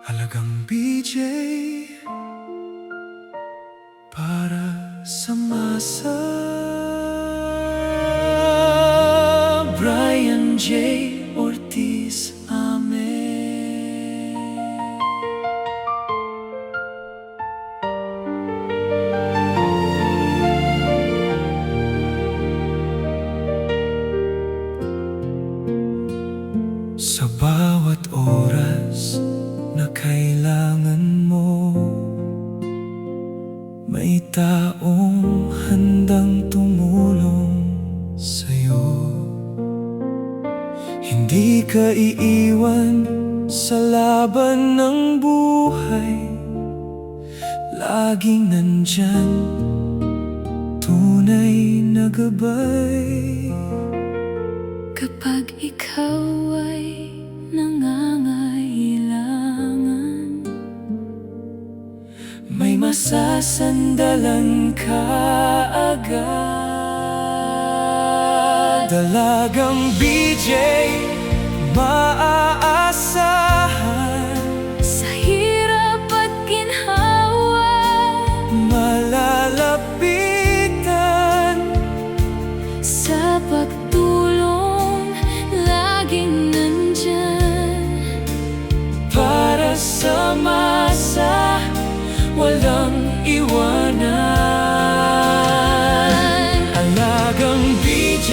Halagang BJ para sa masa. Brian J. Ortiz Amen. Sa bawat oras na kailangan mo, may taong handang tumulong sa'yo. Hindi ka iiwan sa laban ng buhay, laging nandyan, tunay na gabay. Kapag ikaw ay nangangailangan, may masasandalan ka agad. Dalagang BJ, maaasahan. sa hirap at ginhawa, Malalapitan, sa pagtulong, laging nandyan. para sa masa, walang iwanan. Alagang BJ,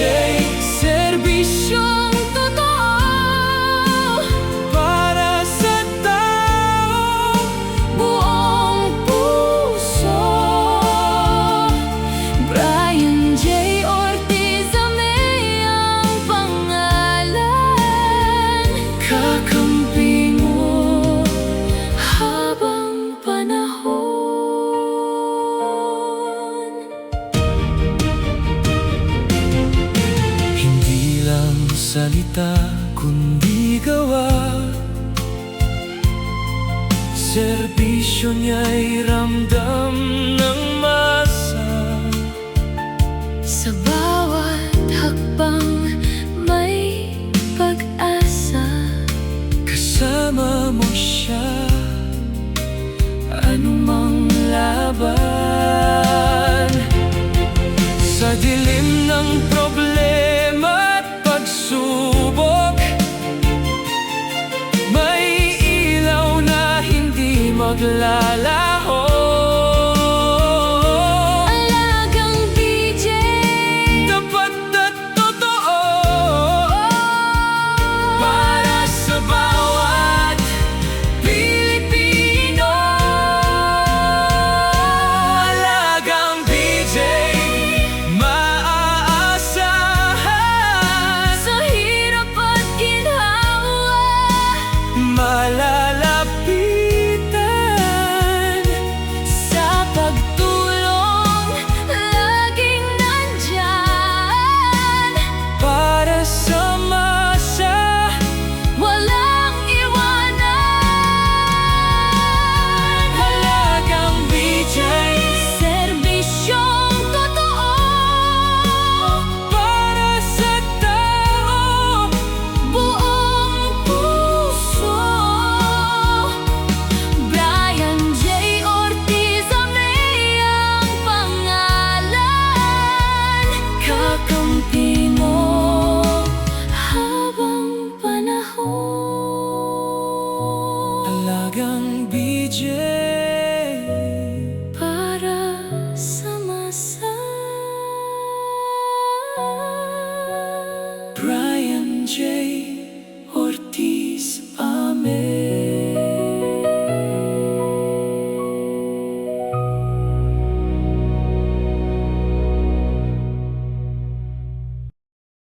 Serbisyong totoo, para sa tao, buong puso. Brian J. Ortiz Amen ang pangalan. kakampi mo Habang panahon. Hindi lang salita, kundi gawa. Serbisyo niya'y ramdam ng masa. Sa bawat hakbang may pag-asa. Kasama mo siya, anumang laban. Sa dilim ng problema at pagsubok, may ilaw na hindi maglalaho. Alagang BJ, Tapat at totoo, para sa bawat Pilipino. Alagang BJ, maaasahan. sa hirap at ginhawa, Malalapitan, sa pagtulong, laging nandyan. para sa masa, Walang iwanan. halagang BJ, Serbisyong totoo, para sa tao, buong puso. Brian J. Ortiz Amen ang pangalan. kakampi mo. Habang panahon. Alagang BJ,